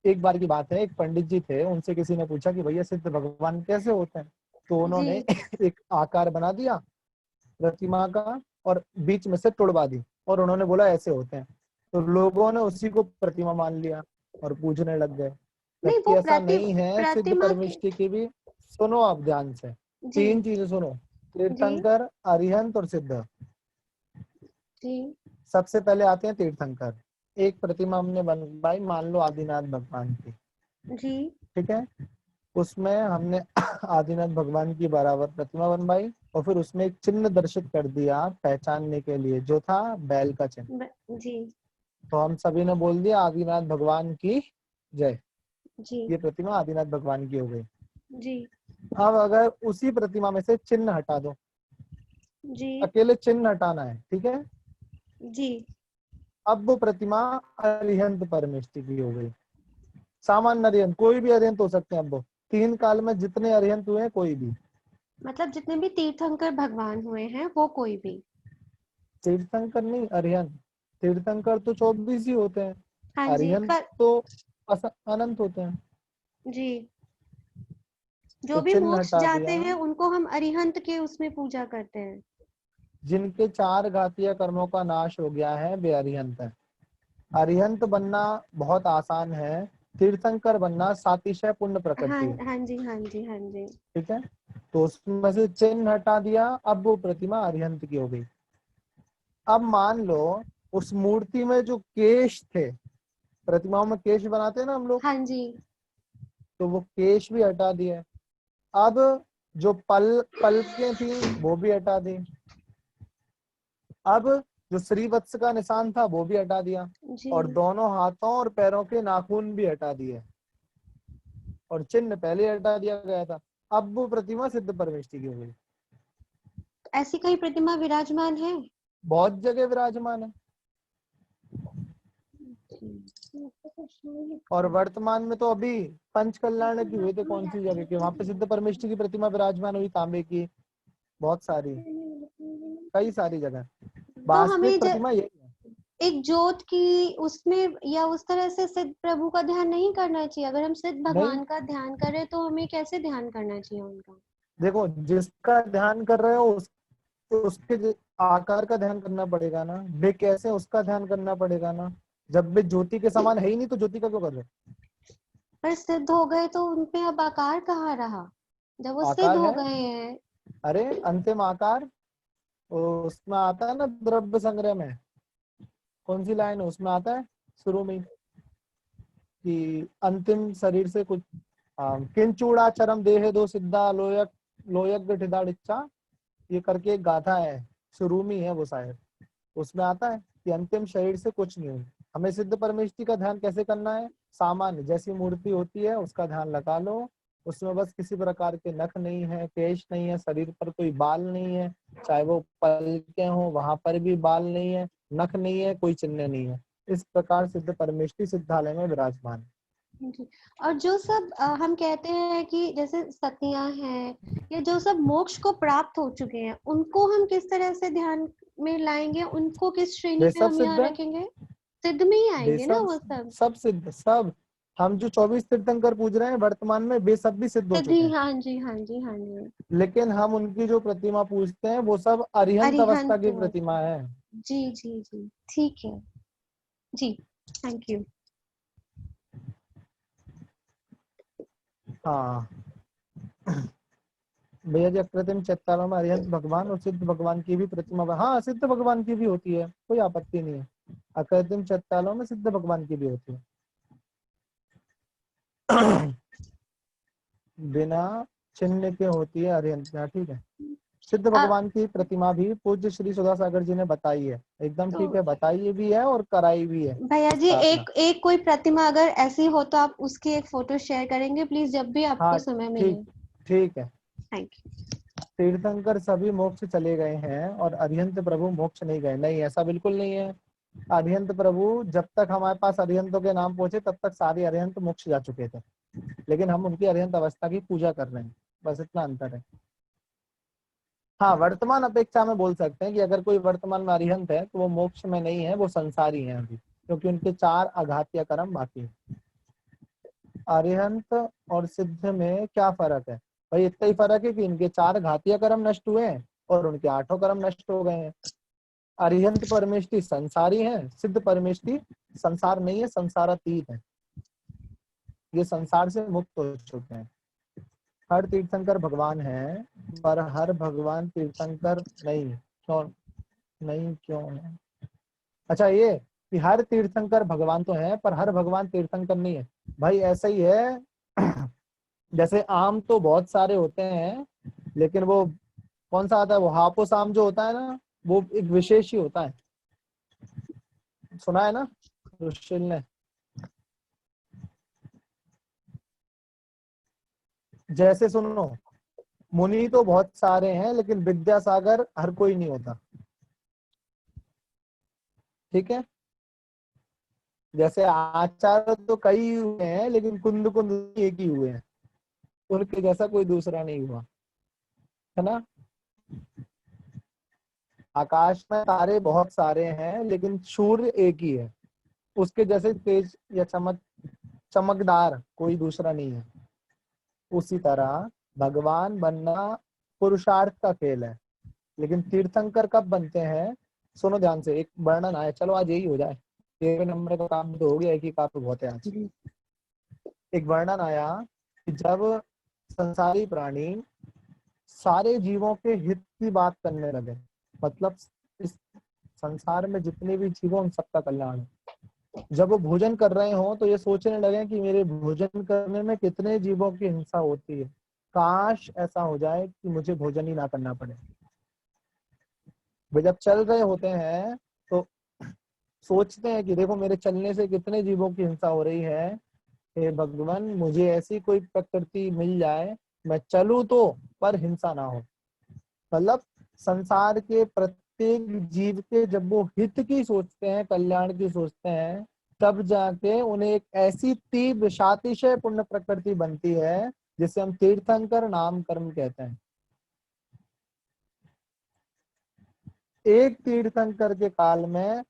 एक बार की बात है, एक पंडित जी थे, उनसे किसी ने पूछा कि भैया सिद्ध भगवान कैसे होते हैं, तो उन्होंने एक आकार बना दिया प्रतिमा का और बीच में से तुड़वा दी और उन्होंने बोला ऐसे होते हैं, तो लोगों ने उसी को प्रतिमा मान लिया और पूजने लग गए। जबकि ऐसा नहीं है। सिद्ध परमेष्टि की भी सुनो आप ध्यान से, 3 चीजें सुनो, तीर्थंकर, अरिहंत और सिद्ध। सबसे पहले आते हैं तीर्थंकर। एक प्रतिमा हमने बनवाई, मान लो आदिनाथ भगवान की जी, ठीक है, उसमें हमने आदिनाथ भगवान की बराबर प्रतिमा बनवाई और फिर उसमें एक चिन्ह दर्शित कर दिया पहचानने के लिए, जो था बैल का चिन्ह जी। तो हम सभी ने बोल दिया आदिनाथ भगवान की जय जी। ये प्रतिमा आदिनाथ भगवान की हो गई जी। अब अगर उसी प्रतिमा में से चिन्ह हटा दो जी, अकेले चिन्ह हटाना है ठीक है जी, अब वो प्रतिमा अरिहंत परमेष्टि की हो गई। सामान्य अरिहंत, कोई भी अरिहंत हो सकते हैं। अब वो 3 काल में जितने अरिहंत हुए हैं कोई भी, मतलब जितने भी तीर्थंकर भगवान हुए हैं वो कोई भी। तीर्थंकर नहीं, अरिहंत। तीर्थंकर तो 24 ही होते हैं। हाँ जी, अरिहंत तो अनंत होते हैं जी। जो तो भी चिन्ह मोक्ष हटा जाते दिया। हैं उनको हम अरिहंत के उसमें पूजा करते हैं। जिनके 4 घातीय कर्मों का नाश हो गया है वे अरिहंत है। अरिहंत बनना बहुत आसान है, तीर्थंकर बनना सातिशय पुण्य प्रकृति है। हाँ जी, हाँ जी, हाँ जी। ठीक है, तो उसमें से चिन्ह हटा दिया, अब वो प्रतिमा अरिहंत की हो गई। अब मान लो उस मूर्ति में जो केश थे, प्रतिमाओं में केश बनाते हैं ना हम लोग, हाँ जी, तो वो केश भी हटा दिए। अब जो पलकें थी वो भी हटा दी। अब जो श्रीवत्स का निशान था वो भी हटा दिया और दोनों हाथों और पैरों के नाखून भी हटा दिए और चिन्ह पहले हटा दिया गया था। अब वो प्रतिमा सिद्ध परमेष्टि की हो गई। ऐसी कई प्रतिमा विराजमान है, बहुत जगह विराजमान है। और वर्तमान में तो अभी पंच कल्याण की हुए थे, कौन सी जगह के, वहां पे सिद्ध परमेष्ठी की प्रतिमा विराजमान हुई, तांबे की, बहुत सारी, कई सारी जगह। तो हमें वास्तविक प्रतिमा यही है। एक ज्योत की उसमें या उस तरह से सिद्ध प्रभु का ध्यान नहीं करना चाहिए? अगर हम सिद्ध भगवान का ध्यान करें तो हमें कैसे ध्यान करना चाहिए उनका? देखो, जिसका ध्यान कर रहे हो उसके आकार का ध्यान करना पड़ेगा ना, वे कैसे उसका ध्यान करना पड़ेगा ना। जब वे ज्योति के समान है ही नहीं तो ज्योति का क्यों कर रहे हो? पर सिद्ध हो गए तो उनपे अब आकार कहाँ रहा जब वो सिद्ध आकार हो है। गए हैं? अरे अंतिम आकार उसमें आता है ना, द्रव्य संग्रह में कौन सी लाइन है, उसमें आता है शुरू में कि अंतिम शरीर से कुछ किंचूड़ा चरम देह दो सिद्धा लोयक लोयक गठिदाड़िच्चा, ये करके एक गाथा है, शुरू में है वो शायद, उसमें आता है कि अंतिम शरीर से कुछ नहीं हो। हमें सिद्ध परमेष्ठी का ध्यान कैसे करना है? सामान्य जैसी मूर्ति होती है उसका ध्यान लगा लो, उसमें बस किसी प्रकार के नख नहीं है, केश नहीं है, शरीर पर कोई बाल नहीं है, चाहे वो पलके हो वहां पर भी बाल नहीं है, नख नहीं है, कोई चिन्ह नहीं है। इस प्रकार सिद्ध परमेष्ठी सिद्धालय में विराजमान है। जी। और जो सब हम कहते हैं कि जैसे सतियां हैं या जो सब मोक्ष को प्राप्त हो चुके हैं, उनको हम किस तरह से ध्यान में लाएंगे? उनको किस श्रेणी वे पे सब हम यहाँ सिद्ध है, रखेंगे? सिद्ध में ही वे आएंगे ना वो सब सब? सिद्ध, सब हम जो 24 तीर्थंकर पूज रहे हैं वर्तमान में वे सब भी सिद्ध हो सिद्ध चुके ही, हैं, हाँ जी हाँ जी हाँ जी। लेकिन हम उनकी जो प्रतिमा पूजते हैं वो सब अरिहंत अवस्था अरिहंत की प्रतिमा है। जी जी जी, ठीक है जी, थैंक यू। हाँ भैया जी, अकृत्रिम चैत्यालयों में अरिहंत भगवान और सिद्ध भगवान की भी प्रतिमा, हाँ सिद्ध भगवान की भी होती है, कोई आपत्ति नहीं है। अकृत्रिम चैत्यालयों में सिद्ध भगवान की भी होती है। बिना चिन्ह के होती है अरिहंत, ठीक है। सिद्ध भगवान की प्रतिमा भी पूज्य श्री सुधा सागर जी ने बताई है, एकदम ठीक है, बताई भी है और कराई भी है। भैया जी स्थापना। एक कोई प्रतिमा अगर ऐसी हो तो आप उसकी एक फोटो शेयर करेंगे प्लीज, जब भी आपको हाँ समय मिले। ठीक है। Thank you. तीर्थंकर सभी मोक्ष चले गए हैं और अरिहंत प्रभु मोक्ष नहीं गए, नहीं ऐसा बिल्कुल नहीं है। अरिहंत प्रभु जब तक हमारे पास अरिहंतों के नाम पहुंचे तब तक सारे अरिहंत मोक्ष जा चुके थे, लेकिन हम उनकी अरिहंत अवस्था की पूजा कर रहे हैं, बस इतना अंतर है। हाँ, वर्तमान अपेक्षा में बोल सकते हैं कि अगर कोई वर्तमान में अरिहंत है तो वो मोक्ष में नहीं है, वो संसारी है अभी, क्योंकि उनके 4 आघातीय कर्म बाकी है। अरिहंत और सिद्ध में क्या फर्क है भाई? इतना ही फर्क है कि इनके 4 घातीय कर्म नष्ट हुए हैं और उनके 8 कर्म नष्ट हो गए हैं। अरिहंत परमेष्ठी संसारी है, सिद्ध परमेष्ठी संसार नहीं है, संसारातीत है, ये संसार से मुक्त हो चुके हैं। हर तीर्थंकर भगवान है पर हर भगवान तीर्थंकर नहीं, क्यों नहीं, क्यों है? अच्छा, ये कि हर तीर्थंकर भगवान तो है पर हर भगवान तीर्थंकर नहीं है, भाई ऐसा ही है। जैसे आम तो बहुत सारे होते हैं, लेकिन वो कौन सा आता है, वो हापुस आम जो होता है ना, वो एक विशेष ही होता है, सुना है ना रुशिल ने? जैसे सुनो, मुनि तो बहुत सारे हैं लेकिन विद्यासागर हर कोई नहीं होता, ठीक है। जैसे आचार्य तो कई हुए हैं लेकिन कुंद कुंद एक ही हुए हैं, उनके जैसा कोई दूसरा नहीं हुआ, है ना। आकाश में तारे बहुत सारे हैं लेकिन सूर्य एक ही है, उसके जैसे तेज या चमकदार कोई दूसरा नहीं है। उसी तरह भगवान बनना पुरुषार्थ का खेल है, लेकिन तीर्थंकर कब बनते हैं? सुनो ध्यान से, एक वर्णन आया, चलो आज यही हो जाए, 13 नंबर का काम तो हो गया, एक ही काम तो बहुत है आज। एक वर्णन आया कि जब संसारी प्राणी सारे जीवों के हित की बात करने लगे, मतलब इस संसार में जितने भी जीव उन सबका कल्याण, जब वो भोजन कर रहे हो तो ये सोचने लगे कि मेरे भोजन करने में कितने जीवों की हिंसा होती है, काश ऐसा हो जाए कि मुझे भोजन ही ना करना पड़े। वे जब चल रहे होते हैं तो सोचते हैं कि देखो मेरे चलने से कितने जीवों की हिंसा हो रही है, हे भगवान मुझे ऐसी कोई प्रकृति मिल जाए, मैं चलूं तो पर हिंसा ना हो। मतलब संसार के प्रत्येक जीव के जब वो हित की सोचते हैं, कल्याण की सोचते हैं, तब जाके उन्हें एक ऐसी तीव्र शातिशय पुण्य प्रकृति बनती है जिसे हम तीर्थंकर नाम कर्म कहते हैं। एक तीर्थंकर के काल में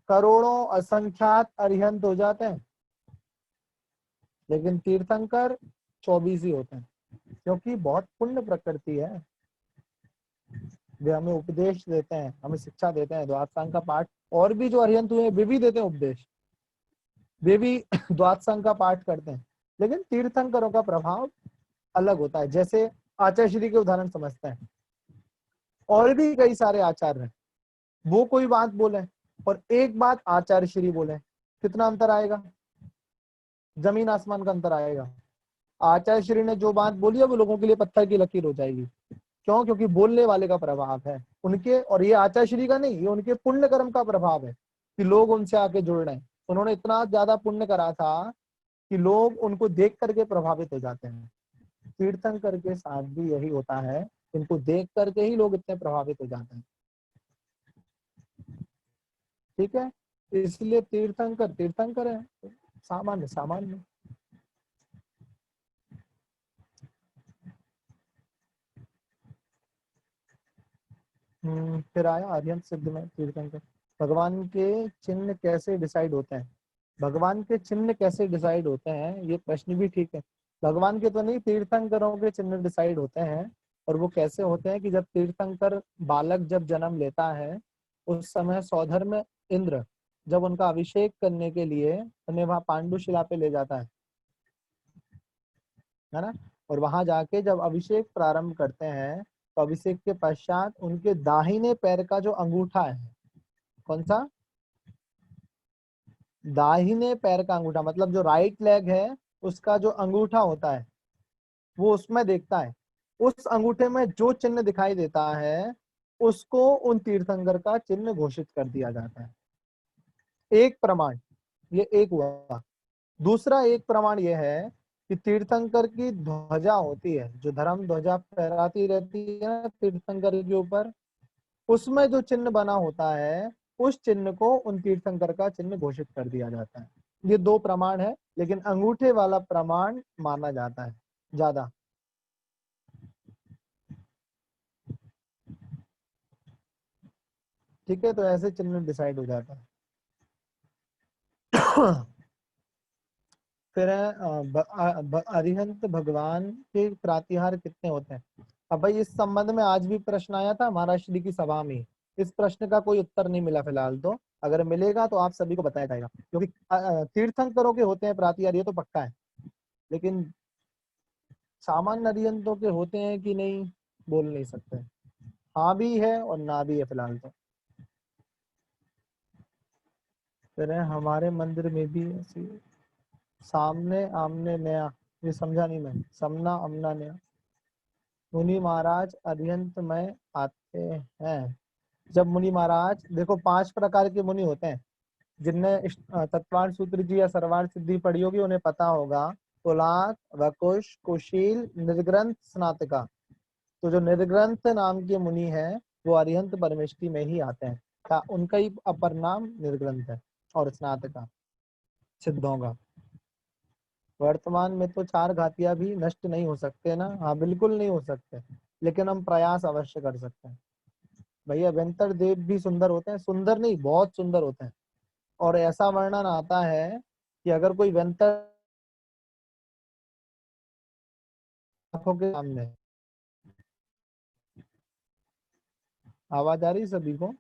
करोड़ों असंख्यात अरिहंत हो जाते हैं, लेकिन तीर्थंकर 24 ही होते हैं, क्योंकि बहुत पुण्य प्रकृति है। वे हमें उपदेश देते हैं, हमें शिक्षा देते हैं, द्वादशांग का पाठ। और भी जो अरिहंत हुए वे भी देते हैं उपदेश, वे भी द्वादशांग का पाठ करते हैं, लेकिन तीर्थंकरों का प्रभाव अलग होता है। जैसे आचार्य श्री के उदाहरण समझते हैं, और भी कई सारे आचार्य हैं, वो कोई बात बोले और एक बात आचार्य श्री बोले, कितना अंतर आएगा, जमीन आसमान का अंतर आएगा। आचार्य श्री ने जो बात बोली है वो लोगों के लिए पत्थर की लकीर हो जाएगी। क्यों? क्योंकि बोलने वाले का प्रभाव है उनके, और ये आचार्य श्री का नहीं, ये उनके पुण्य कर्म का प्रभाव है कि लोग उनसे आके जुड़ रहे हैं। उन्होंने इतना ज्यादा पुण्य करा था कि लोग उनको देख करके प्रभावित हो जाते हैं। तीर्थंकर के साथ भी यही होता है, इनको देख करके ही लोग इतने प्रभावित हो जाते हैं। ठीक है, इसलिए तीर्थंकर तीर्थंकर है, सामान्य सामान्य। फिर आया अरिहंत सिद्ध में तीर्थंकर। भगवान के चिन्ह कैसे डिसाइड होते हैं? भगवान के चिन्ह कैसे डिसाइड होते हैं, ये प्रश्न भी ठीक है। भगवान के तो नहीं, तीर्थंकरों के चिन्ह डिसाइड होते हैं। और वो कैसे होते हैं कि जब तीर्थंकर बालक जब जन्म लेता है, उस समय सौधर्म इंद्र जब उनका अभिषेक करने के लिए उन्हें वहां पांडुशिला पे ले जाता है ना, और वहां जाके जब अभिषेक प्रारंभ करते हैं तो अभिषेक के पश्चात उनके दाहिने पैर का जो अंगूठा है, कौन सा? दाहिने पैर का अंगूठा, मतलब जो राइट लेग है उसका जो अंगूठा होता है वो उसमें देखता है। उस अंगूठे में जो चिन्ह दिखाई देता है उसको उन तीर्थंकर का चिन्ह घोषित कर दिया जाता है। एक प्रमाण ये एक हुआ। दूसरा एक प्रमाण यह है कि तीर्थंकर की ध्वजा होती है, जो धर्म ध्वजा फहराती रहती है तीर्थंकर के ऊपर, उसमें जो चिन्ह बना होता है उस चिन्ह को उन तीर्थंकर का चिन्ह घोषित कर दिया जाता है। ये दो प्रमाण है, लेकिन अंगूठे वाला प्रमाण माना जाता है ज्यादा। ठीक है, तो ऐसे चिन्ह डिसाइड हो जाता है। फिर अरिहंत भगवान के प्रातिहार कितने होते हैं? अब भाई इस संबंध में आज भी प्रश्न आया था महाराज श्री की सभा में। इस प्रश्न का कोई उत्तर नहीं मिला फिलहाल, तो अगर मिलेगा तो आप सभी को बताया जाएगा, क्योंकि तीर्थंकरों के होते हैं प्रातिहार, ये तो पक्का है, लेकिन सामान्य अरिहंतों के होते हैं कि नहीं बोल नहीं सकते। हाँ भी है और ना भी है फिलहाल तो। फिर हमारे मंदिर में भी ऐसी सामने आमने नया, ये समझा नहीं मैं, समना अमना नया। मुनि महाराज अरिहंत में आते हैं। जब मुनि महाराज, देखो 5 प्रकार के मुनि होते हैं, जिनने तत्वार्थ सूत्र जी या सर्वार्थ सिद्धि पढ़ी होगी उन्हें पता होगा। कुलात, वकुश, कुशील, निर्ग्रंथ, स्नातका। तो जो निर्ग्रंथ नाम के मुनि हैं वो अरिहंत परमेष्टि में ही आते हैं। उनका ही अपर नाम निर्ग्रंथ है और स्नातका सिद्धों का। वर्तमान में तो 4 घातियां भी नष्ट नहीं हो सकते ना, हाँ बिल्कुल नहीं हो सकते, लेकिन हम प्रयास अवश्य कर सकते हैं। भैया वेंतर देव भी सुंदर होते हैं, सुंदर नहीं बहुत सुंदर होते हैं। और ऐसा वर्णन आता है कि अगर कोई वेंतर आंखों के सामने, आवाज आ रही सभी को?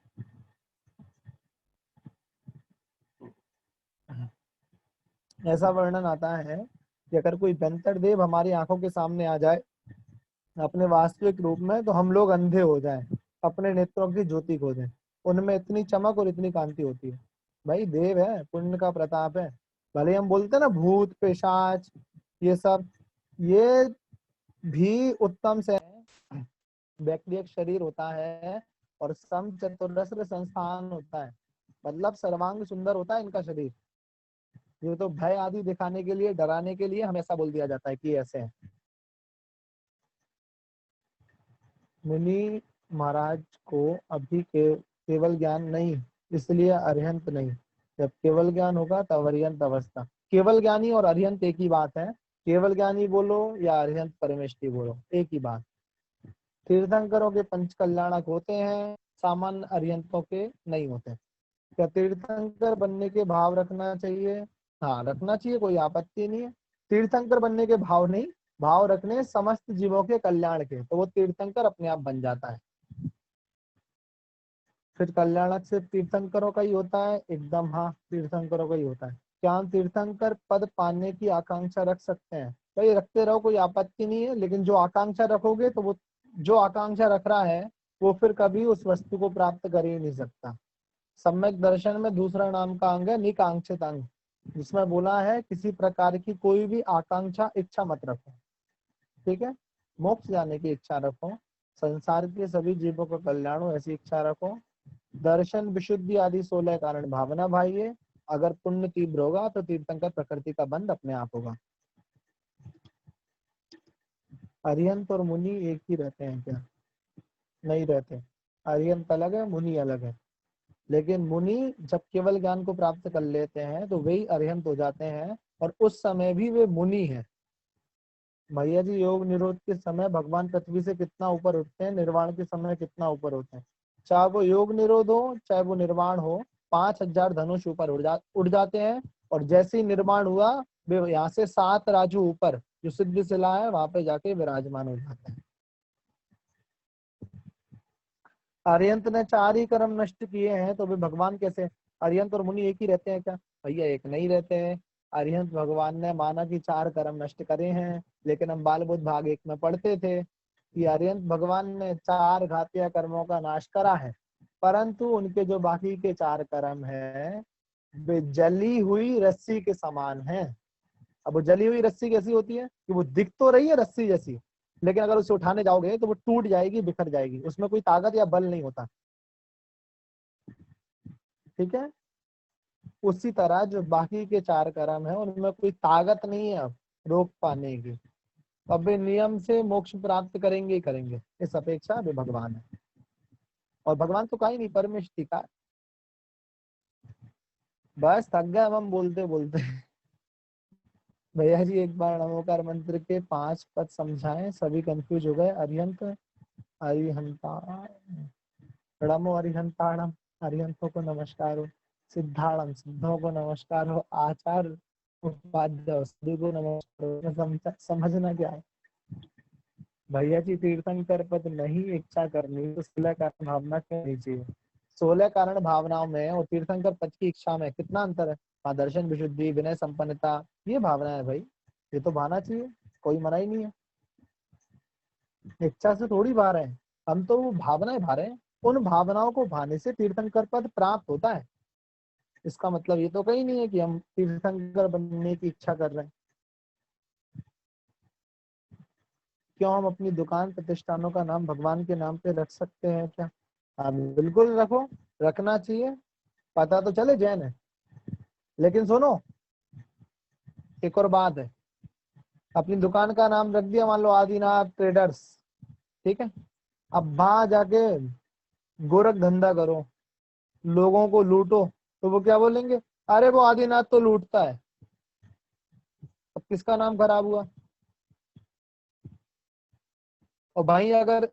ऐसा वर्णन आता है कि अगर कोई वेंतर देव हमारी आंखों के सामने आ जाए अपने वास्तविक रूप में, तो हम लोग अंधे हो जाएं, अपने नेत्रों की ज्योति खो दें। उनमें इतनी चमक और इतनी कांति होती है। भाई देव है, पुण्य का प्रताप है। भले हम बोलते हैं ना भूत पिशाच ये सब, ये भी उत्तम से व्यक्तिगत शरीर होता है और सम चतुरस्र संस्थान होता है, मतलब सर्वांग सुंदर होता है इनका शरीर। ये तो भय आदि दिखाने के लिए, डराने के लिए हमेशा बोल दिया जाता है कि ऐसे है। मुनि महाराज को अभी के केवल ज्ञान नहीं, इसलिए अरिहंत नहीं। जब केवल ज्ञान होगा तब अरिहंत अवस्था। केवल ज्ञानी और अरिहंत एक ही बात है। केवल ज्ञानी बोलो या अरिहंत परमेष्टि बोलो, एक ही बात। तीर्थंकरों के पंच कल्याणक होते हैं, सामान्य अरिहंतों के नहीं होते। क्या तीर्थंकर बनने के भाव रखना चाहिए? हाँ रखना चाहिए, कोई आपत्ति नहीं है। तीर्थंकर बनने के भाव नहीं, भाव रखने समस्त जीवों के कल्याण के, तो वो तीर्थंकर अपने आप बन जाता है। फिर कल्याणक सिर्फ तीर्थंकरों का ही होता है? एकदम हाँ, तीर्थंकरों का ही होता है। क्या हम तीर्थंकर पद पाने की आकांक्षा रख सकते हैं? भाई रखते रहो, कोई आपत्ति नहीं है, लेकिन जो आकांक्षा रखोगे तो वो जो आकांक्षा रख रहा है वो फिर कभी उस वस्तु को प्राप्त कर ही नहीं सकता। सम्यक दर्शन में दूसरा नाम का अंग है निकांक्षित अंग, जिसमें बोला है किसी प्रकार की कोई भी आकांक्षा इच्छा मत रखो। ठीक है, मोक्ष जाने की इच्छा रखो, संसार के सभी जीवों का कल्याण हो ऐसी इच्छा रखो। दर्शन विशुद्धि आदि 16 कारण भावना भाइये। अगर पुण्य तीव्र होगा तो तीर्थंकर प्रकृति का बंध अपने आप होगा। अरिहंत और मुनि एक ही रहते हैं क्या? नहीं रहते। अरिहंत अलग है, मुनि अलग है। लेकिन मुनि जब केवल ज्ञान को प्राप्त कर लेते हैं तो वही अरिहंत हो जाते हैं, और उस समय भी वे मुनि हैं। भैया जी योग निरोध के समय भगवान पृथ्वी से कितना ऊपर उठते हैं, निर्वाण के समय कितना ऊपर होते हैं। चाहे वो योग निरोध हो चाहे वो निर्वाण हो, 5000 धनुष ऊपर उड़ जाते हैं, और जैसे ही निर्माण हुआ वे यहाँ से 7 राजू ऊपर जो सिद्ध शिला है वहां पे जाके विराजमान हो जाते हैं। अरिहंत ने 4 ही कर्म नष्ट किए हैं तो वे भगवान कैसे? अरिहंत और मुनि एक ही रहते हैं क्या? भैया एक नहीं रहते हैं। अरिहंत भगवान ने माना कि 4 कर्म नष्ट करे हैं, लेकिन हम बाल बुद्ध भाग 1 में पढ़ते थे कि अरिहंत भगवान ने 4 घातीय कर्मों का नाश करा है, परंतु उनके जो बाकी के 4 कर्म है वे जली हुई रस्सी के समान है। अब वो जली हुई रस्सी कैसी होती है कि वो दिख तो रही है रस्सी जैसी, लेकिन अगर उसे उठाने जाओगे तो वो टूट जाएगी, बिखर जाएगी, उसमें कोई ताकत या बल नहीं होता। ठीक है, उसी तरह जो बाकी के 4 कर्म है उनमें कोई ताकत नहीं है अब रोक पाने की, अब वे नियम से मोक्ष प्राप्त करेंगे ही करेंगे, इस अपेक्षा वे भगवान है। और भगवान तो कहीं नहीं, परमेष्टि का। बस थक गए हम बोलते बोलते। भैया जी एक बार नमोकार मंत्र के 5 पद समझाएं, सभी कंफ्यूज हो गए। अरिहंत अरिहंता रमो अरिहंताणम, अरिहंतों को नमस्कार हो। सिद्धाणम, सिद्धों को नमस्कार हो। आचार्य उपाध्याय सभी को नमस्कार हो। समझना क्या है भैया जी? तीर्थंकर पद नहीं इच्छा करनी तो 16 कारण भावना करनी चाहिए। 16 कारण भावनाओं में और तीर्थंकर पद की इच्छा में कितना अंतर है? हाँ, दर्शन विशुद्धि, विनय संपन्नता, ये भावना है भाई, ये तो भाना चाहिए, कोई मना ही नहीं है। इच्छा से थोड़ी भा रहे हैं हम, तो वो भावनाएं भा रहे हैं। उन भावनाओं को भाने से तीर्थंकर पद प्राप्त होता है। इसका मतलब ये तो कहीं नहीं है कि हम तीर्थंकर बनने की इच्छा कर रहे हैं। क्यों हम अपनी दुकान प्रतिष्ठानों का नाम भगवान के नाम पे रख सकते हैं क्या? हाँ बिल्कुल रखो, रखना चाहिए, पता तो चले जैन है। लेकिन सुनो एक और बात है, अपनी दुकान का नाम रख दिया मान लो आदिनाथ ट्रेडर्स, ठीक है, अब वहां जाके गोरख धंधा करो, लोगों को लूटो, तो वो क्या बोलेंगे? अरे वो आदिनाथ तो लूटता है। अब किसका नाम खराब हुआ? और भाई अगर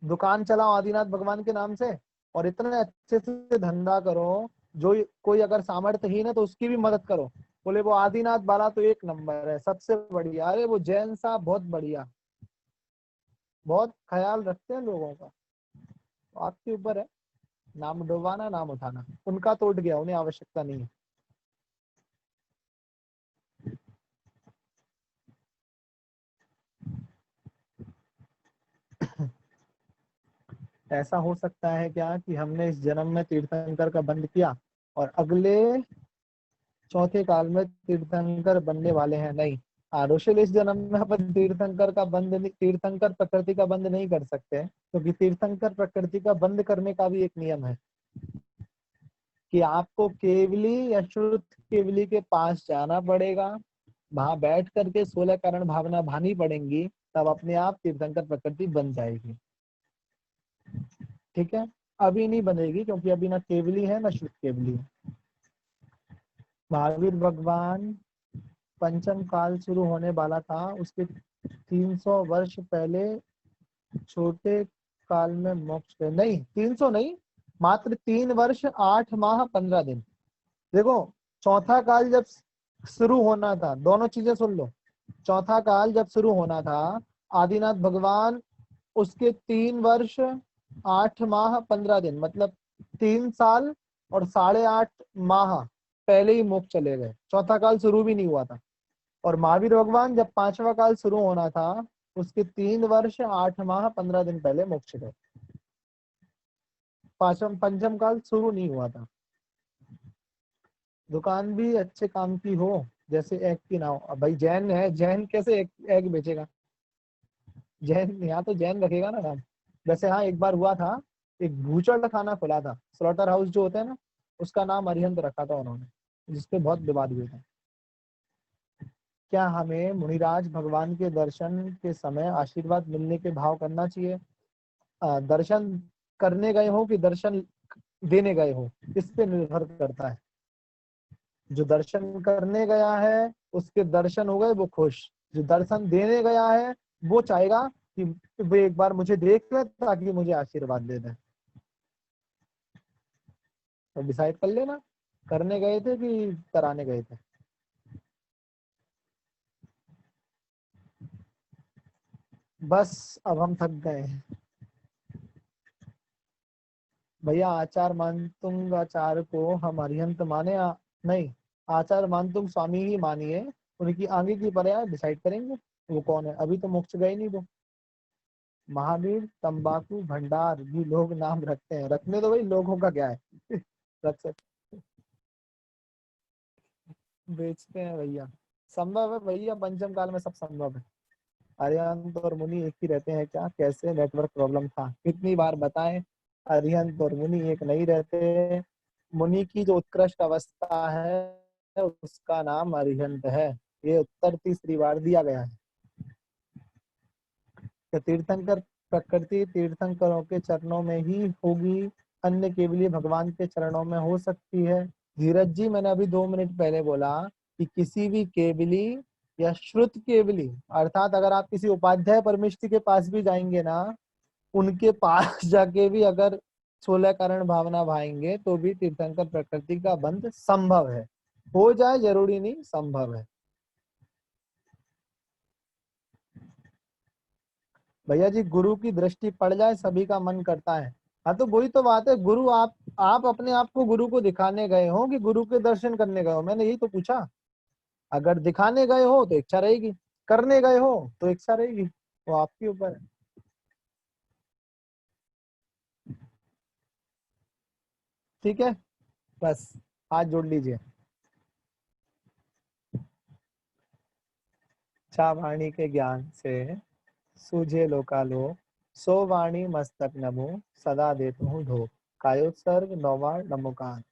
दुकान चलाओ आदिनाथ भगवान के नाम से और इतने अच्छे से धंधा करो, जो कोई अगर सामर्थ्यहीन है तो उसकी भी मदद करो, बोले वो आदिनाथ वाला तो 1 नंबर है, सबसे बढ़िया, अरे वो जैन साहब बहुत बढ़िया, बहुत ख्याल रखते हैं लोगों का। तो आपके ऊपर है, नाम डुबाना नाम उठाना, उनका तो उठ गया, उन्हें आवश्यकता नहीं है। ऐसा हो सकता है क्या कि हमने इस जन्म में तीर्थंकर का बंद किया और अगले चौथे काल में तीर्थंकर बनने वाले हैं? नहीं, आरुषिल इस जन्म में अपन तीर्थंकर का बंद नहीं, तीर्थंकर प्रकृति का बंद नहीं कर सकते, क्योंकि तीर्थंकर प्रकृति का बंद करने का भी एक नियम है कि आपको केवली या शुद्ध केवली के पास जाना पड़ेगा, वहां बैठ करके 16 कारण भावना भानी पड़ेंगी, तब अपने आप तीर्थंकर प्रकृति बन जाएगी। ठीक है, अभी नहीं बनेगी क्योंकि अभी ना केवली है ना शुद्ध केवली है। महावीर भगवान पंचम काल शुरू होने वाला था, उसके 300 वर्ष पहले छोटे काल में मोक्ष गए। नहीं 300 नहीं, मात्र 3 वर्ष 8 माह 15 दिन। देखो चौथा काल जब शुरू होना था, दोनों चीजें सुन लो, चौथा काल जब शुरू होना था आदिनाथ भगवान उसके 3 वर्ष 8 माह 15 दिन मतलब 3 साल और 8.5 माह पहले ही मोक्ष चले गए, चौथा काल शुरू भी नहीं हुआ था। और महावीर भगवान जब 5वां काल शुरू होना था उसके 3 वर्ष 8 माह 15 दिन पहले मोक्ष गए, पंचम काल शुरू नहीं हुआ था। दुकान भी अच्छे काम की हो, जैसे एग की ना हो। अब भाई जैन है, जैन कैसे एग बेचेगा? जैन यहाँ तो जैन रखेगा ना काम। वैसे हाँ एक बार हुआ था, एक भूचड़ खाना खुला था, स्लॉटर हाउस जो होता है ना, उसका नाम अरिहंत रखा था उन्होंने, जिसपे बहुत विवाद हुए थे। क्या हमें मुनिराज भगवान के दर्शन के समय आशीर्वाद मिलने के भाव करना चाहिए? दर्शन करने गए हो कि दर्शन देने गए हो, इस पे निर्भर करता है। जो दर्शन करने गया है उसके दर्शन हो गए, वो खुश। जो दर्शन देने गया है वो चाहेगा कि वो एक बार मुझे देख ले ताकि मुझे आशीर्वाद दे दे। तो डिसाइड कर लेना, करने गए थे कि कराने गए थे। बस अब हम थक गए हैं भैया। आचार मानतुंग आचार्य को हम अरिहंत माने नहीं, आचार मानतुंग स्वामी ही मानिए, उनकी आगे की पर्याय डिसाइड करेंगे वो कौन है। अभी तो मोक्ष गए नहीं वो। महावीर तंबाकू भंडार भी लोग नाम रखते हैं, रखने तो भाई लोगों का क्या है रख सकते, बेचते हैं भैया। संभव है भैया, पंचम काल में सब संभव है। अरिहंत और मुनि एक ही रहते हैं क्या? कैसे? नेटवर्क प्रॉब्लम था, कितनी बार बताएं, अरिहंत और मुनि एक नहीं रहते। मुनि की जो उत्कृष्ट अवस्था है उसका नाम अरिहंत है, ये उत्तर तीसरी बार दिया गया है। तीर्थंकर प्रकृति तीर्थंकरों के चरणों में ही होगी, अन्य केवली भगवान के चरणों में हो सकती है। धीरज जी मैंने अभी 2 मिनट पहले बोला कि किसी भी केवली या श्रुत केवली, अर्थात अगर आप किसी उपाध्याय परमिष्टि के पास भी जाएंगे ना, उनके पास जाके भी अगर 16 कारण भावना भाएंगे तो भी तीर्थंकर प्रकृति का बंध संभव है। हो जाए जरूरी नहीं, संभव है। भैया जी गुरु की दृष्टि पड़ जाए सभी का मन करता है। हाँ तो वही तो बात है, गुरु आप अपने आप को गुरु को दिखाने गए हो कि गुरु के दर्शन करने गए हो? मैंने यही तो पूछा। अगर दिखाने गए हो तो इच्छा रहेगी, करने गए हो तो इच्छा रहेगी, वो आपके ऊपर है। ठीक है, बस हाथ जोड़ लीजिए। छा वाणी के ज्ञान से सूझे लोकालोक, सो वाणी मस्तक नमो सदा देता हूँ ढोक। कायोत्सर्ग 9वां नमोकार।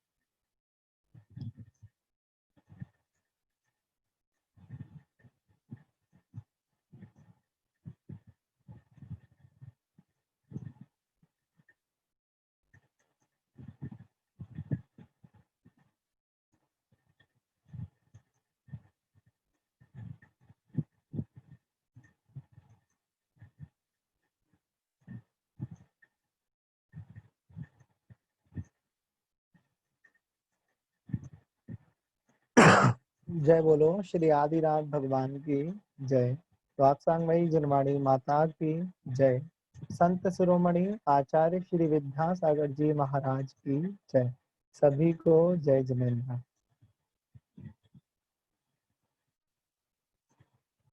जय बोलो श्री आदिनाथ भगवान की जय। वात्सांग मई जनवाणी माता की जय। संत शिरोमणि आचार्य श्री विद्यासागर जी महाराज की जय। सभी को जय जिनेन्द्र।